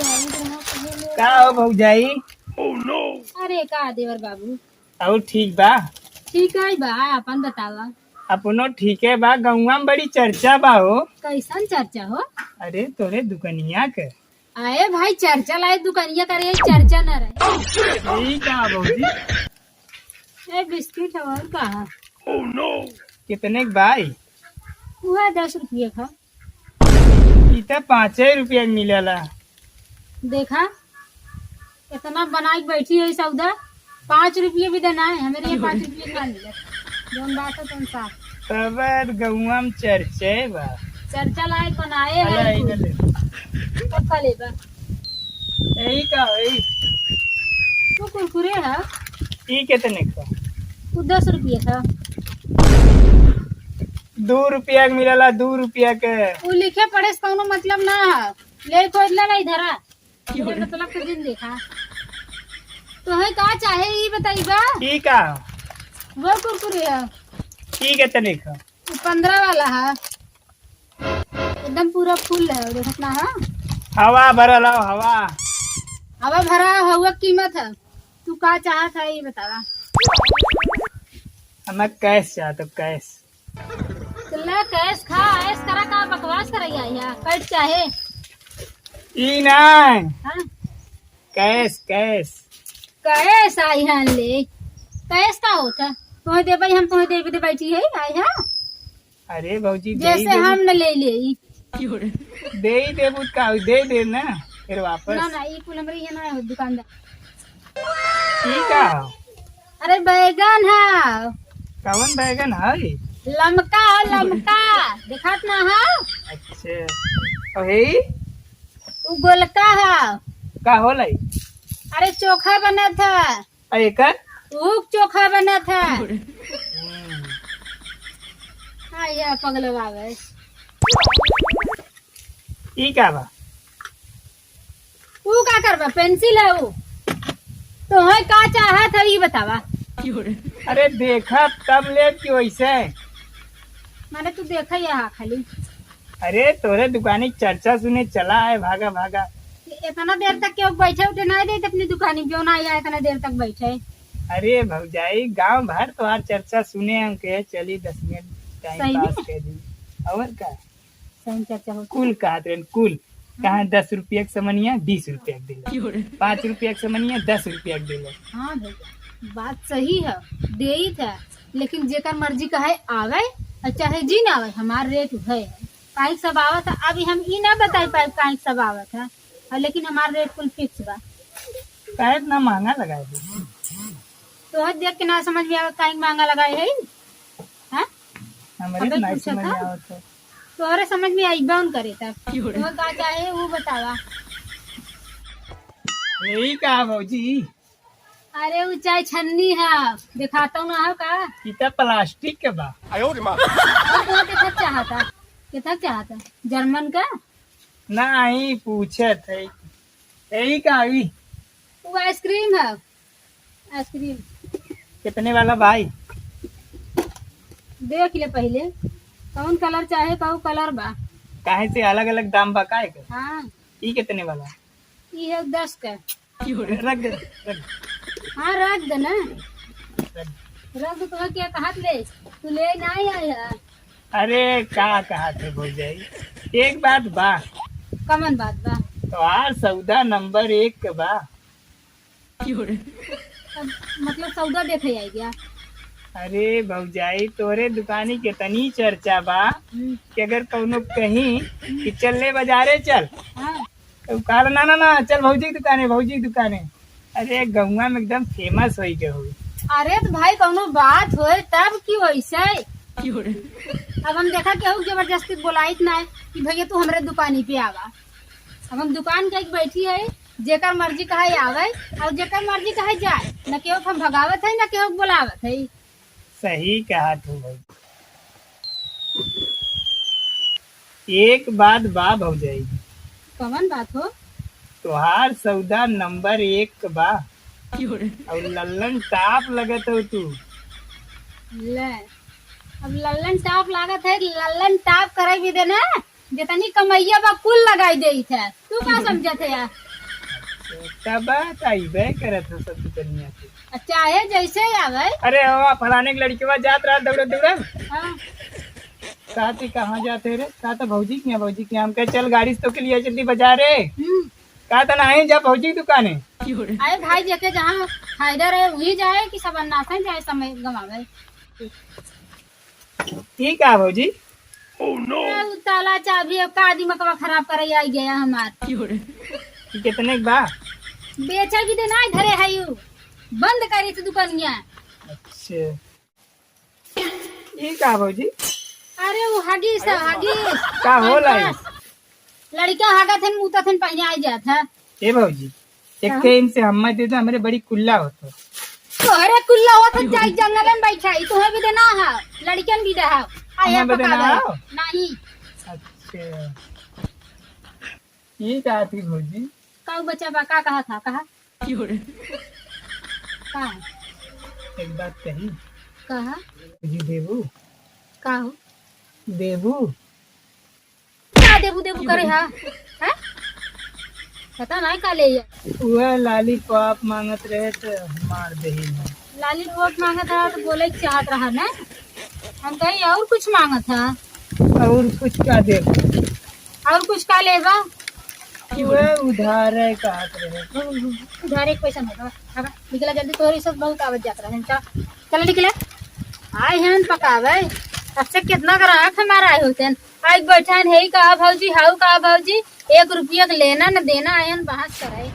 का हो भौजाई? अरे का देवर बाबू और ठीक बा? ठीक है बा अपन बतावा अपनो ठीक है बा। गौवा में बड़ी चर्चा बा हो। कैसन चर्चा हो। अरे तोरे दुकनिया के आए भाई चर्चा लाए दुकानिया करे चर्चा न रहे। यही का भौजी? ए बिस्किट है और कहा कितने के भाई? वह 10 रुपये का ई तो 5 रुपया के मिलेला। देखा इतना बनाई बैठी है सौदा 5 रुपये भी देना है हमेरे ये 5 रुपये का मिले जोन बात है तुम साथ तब गौवा में चर्चे बा। चर्चा लाए बनाए अला है इधर ले। तो खले बा यही का यही तू कुरकुरे है ई कितने का? तू 10 रुपये था 2 रुपया के मिलेला। 2 रुपया के वो लिखे पढ़े से कौनो मतलब ना है ले खोज ले नहीं धरा मतलब के दिन देखा तो है का चाहे ये बताई बा ई का? वो कुरकुरे है ई कितने का? 15 वाला है एकदम पूरा फुल है देखत ना है हवा भरल हो हवा। हवा भरा हुआ कीमत है तू का चाहत है ये बतावा हमें कैश चाहत कैश। तो ले कैश खा ऐस करा का बकवास करैया या कट चाहे ई नहीं हां कैश कैश। कैश आई हन ले कैश का होता तोहे दे भाई हम तोहे दे बैठी है आई है अरे भौजी जैसे हम न ले ले दे ही देबू का दे दे ना फिर वापस। ना ना ये कुल हमरी है ना दुकानदार ई का? अरे बैगन है कौन बैगन है? लमका लमका दिखात ना है अच्छा हे वो गोलका है का होला ई? अरे चोखा बना था एकर ऊक चोखा बना था हाँ ये पगलवा गए ई का बा? तू का करबा पेंसिल है वो तो है का चाहत है ये बतावा अरे देखा तब ले कि वैसे। माने तू देखा यहाँ खाली अरे तोरे दुकानी की चर्चा सुने चला है भागा भागा। इतना देर तक क्यों बैठे उठे नहीं देते अपनी दुकानी क्यों ना आया इतना देर तक बैठे। अरे भौजाई गांव भर तुम्हार चर्चा सुने हम के चली 10 मिनट टाइम सही पास में? कर दी और का सही चर्चा हो कुल कहते हैं कुल कहाँ 10 रुपया के समनिया 20 रुपया के दिले 5 रुपया के समनिया 10 रुपया के दिले। हाँ भैया बात सही है दे ही था लेकिन जेकर मर्जी का है आवे और चाहे जी ना आवे हमार रेट है काहे सब आवत है अभी हम ई ना बताई पाए काहे सब आवत है और लेकिन हमार रेट कुल फिक्स बा। काहे इतना महंगा लगा दी? तो है देख के ना समझ में आवे काहे महंगा लगाए है हैं हमारे अबे नहीं पूछा समझ था? में आवत है। तो अरे समझ में आई बाउन करे तब तो का चाहे वो बतावा। यही कहा भौजी अरे ऊंचाई छन्नी है दिखाता हूँ ना है का ई तो प्लास्टिक के बा। और तो कितना चाहता जर्मन का नहीं पूछे थे यही कहा अभी वो आइसक्रीम है आइसक्रीम कितने वाला भाई? देख ले पहले कौन कलर चाहे कौन कलर बा। काहे से अलग अलग दाम बा काहे के? हाँ ई कितने वाला? ये है 10 का रख दे रख हाँ रख दे ना दे। रख दे तो क्या कहा ले तू ले नहीं आया। अरे का कहा थे भौजाई एक बात बा कमन बात बा तो यार सौदा नंबर 1 के बा। अब मतलब सौदा देखे आई गया। अरे भौजाई तोरे दुकानी के तनी चर्चा बा कि अगर कौनो कहीं कि चल ले बाजारे चल हाँ तो कहा ना ना ना चल भौजी की दुकाने भौजी की दुकाने। अरे गौवा में एकदम फेमस हो के हुई। अरे तो भाई कौनो बात होए तब की वैसे अब हम देखा केहू जबरदस्ती बोलाइत ना है कि भैया तू हमारे दुकानी पे आवा। अब हम दुकान के बैठी है जेकर मर्जी कहे आवे और जेकर मर्जी कहे जाए न केहू हम भगावत है न केहू बोलावत है। सही कहा तू भाई। एक बात बा भौजाई कौन बात हो तोहार सौदा नंबर 1 बा और लल्लन टाप लगत हो तू ले अब लल्लन टाप लागत है, लल्लन टाप करे भी देना जितनी कमैया बा कुल लगाई दे थे। तू का समझत है यार? तब बात आई बे करत हो सब दुनिया से। चाहे जैसे आवे। अरे हो फलाने की लड़की जात रहा दौड़ दौड़ हाँ। कहा थी कहाँ जाते रे? कहा था भौजी के यहाँ, भौजी के यहाँ। हम कहे चल गाड़ी से तो के लिए जल्दी बाजार रे। कहा था नहीं जा भौजी की दुकाने। अरे भाई देखे जहाँ फायदा रहे वही जाए कि सब अन्नासा जाए समय गवावे। ठीक है भौजी। ताला चाबी अब का दिमाग खराब करे आई गया हमार। कितने के बा? बेचा भी देना धरे है यू बंद करी थी दुकानिया। अच्छा ठीक है भौजी। अरे वो हगीस का होला है? लड़का हागा थे मुता थे पहले आ जाता। ए भौजी एक के इनसे हम दे दो, हमारे बड़ी कुल्ला होता। तोहरे कुल्ला हो तो जाई जंगल में बैठा ही तुम्हें भी देना है, लड़कियन भी रहा आया हमें भी देना है? नहीं। अच्छा ये कहा थी भौजी? का बच्चा बा का कहा था कहा का एक बात कही कहा जी देबू का हो देबू का देबू देबू करे हा हैं? पता नहीं का ले वह लाली पॉप मांगत रहे तो मार दे ही ना। लाली वोट मांगा था तो बोले चाहत रहा ना, हम कहीं और कुछ मांगा था। और कुछ का दे? और कुछ का लेगा? वह उधार है कहत रहे। उधार एक पैसा नहीं था। निकला जल्दी, तोहरी सब बहुत आवत जात रहा। चल निकले आए हैं पकावे। अब से कितना ग्राहक हमारा आए होते हैं। आज बैठा है कहा भौजी हाउ कहा भौजी 1 रुपया लेना न देना आयन बहस करे।